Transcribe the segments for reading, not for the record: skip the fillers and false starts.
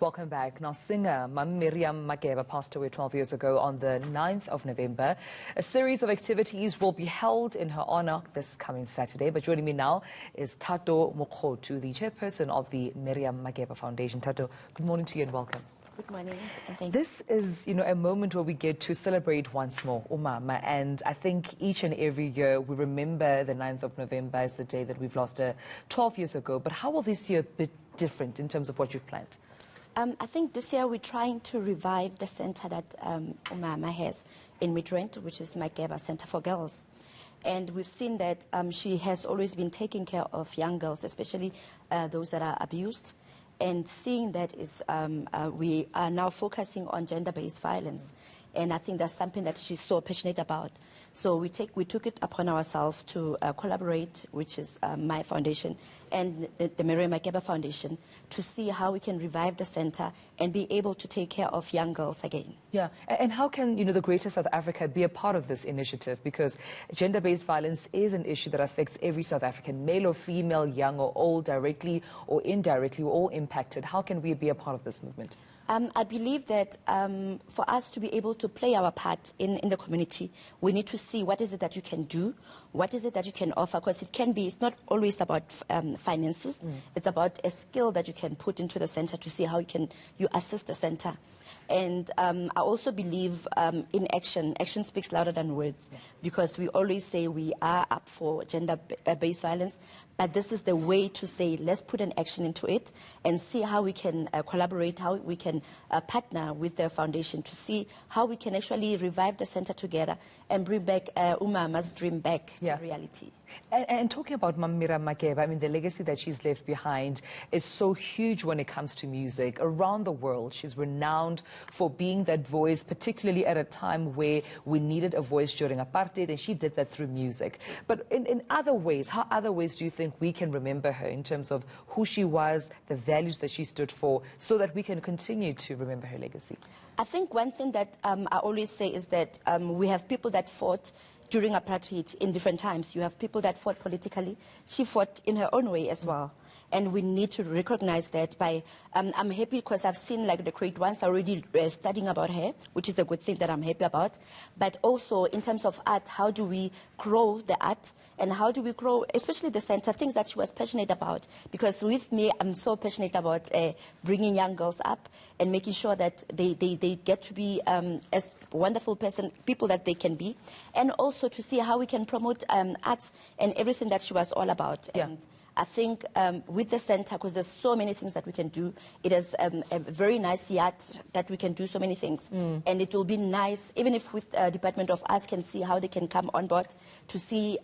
Welcome back. Now, singer Miriam Makeba passed away 12 years ago on the 9th of November. A series of activities will be held in her honor this coming Saturday. But joining me now is Thato Mokgothu, the chairperson of the Miriam Makeba Foundation. Thato, good morning to you and welcome. Good morning, and thank you. This is, a moment where we get to celebrate once more Umama, and I think each and every year we remember the 9th of November as the day that we've lost her 12 years ago. But how will this year be different in terms of what you've planned? I think this year we're trying to revive the center that Umama has in Midrand, which is Makeba Center for Girls. And we've seen that she has always been taking care of young girls, especially those that are abused. And seeing that is, we are now focusing on gender-based violence. And I think that's something that she's so passionate about. So we took it upon ourselves to collaborate, which is my foundation and the Miriam Makeba Foundation, to see how we can revive the center and be able to take care of young girls again. Yeah, and how can, the Greater South Africa be a part of this initiative? Because gender-based violence is an issue that affects every South African, male or female, young or old, directly or indirectly, we're all impacted. How can we be a part of this movement? I believe that for us to be able to play our part in the community, we need to see what is it that you can do, what is it that you can offer, because it's not always about finances. It's about a skill that you can put into the center to see how you assist the center. And I also believe in action. Action speaks louder than words, because we always say we are up for gender-based violence, but this is the way to say, let's put an action into it and see how we can collaborate, how we can partner with the foundation to see how we can actually revive the center together and bring back Umama's dream back to reality. And talking about Miriam Makeba, the legacy that she's left behind is so huge when it comes to music. Around the world, she's renowned for being that voice, particularly at a time where we needed a voice during apartheid, and she did that through music. But in other ways, how other ways do you think we can remember her in terms of who she was, the values that she stood for, so that we can continue to remember her legacy? I think one thing that I always say is that we have people that fought during apartheid in different times. You have people that fought politically. She fought in her own way as well. And we need to recognize that by, I'm happy because I've seen the great ones already studying about her, which is a good thing that I'm happy about. But also in terms of art, how do we grow the art and how do we grow, especially the center, things that she was passionate about. Because with me, I'm so passionate about bringing young girls up and making sure that they get to be as wonderful people that they can be. And also to see how we can promote arts and everything that she was all about. Yeah. And I think with the center, because there's so many things that we can do, it is a very nice yard that we can do so many things. And it will be nice, even if with Department of Arts can see how they can come on board to see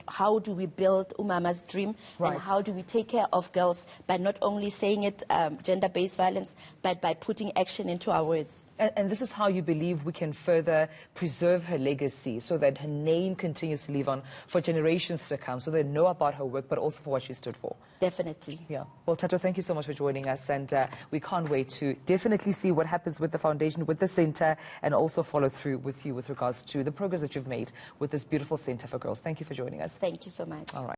how do we build Umama's dream and how do we take care of girls by not only saying it gender-based violence, but by putting action into our words. And this is how you believe we can further preserve her legacy so that her name continues to live on for generations to come, so they know about her work, but also for what she stood for. Definitely. Yeah. Well, Thato, thank you so much for joining us, and we can't wait to definitely see what happens with the foundation, with the center, and also follow through with you with regards to the progress that you've made with this beautiful center for girls. Thank you for joining us. Thank you so much. All right.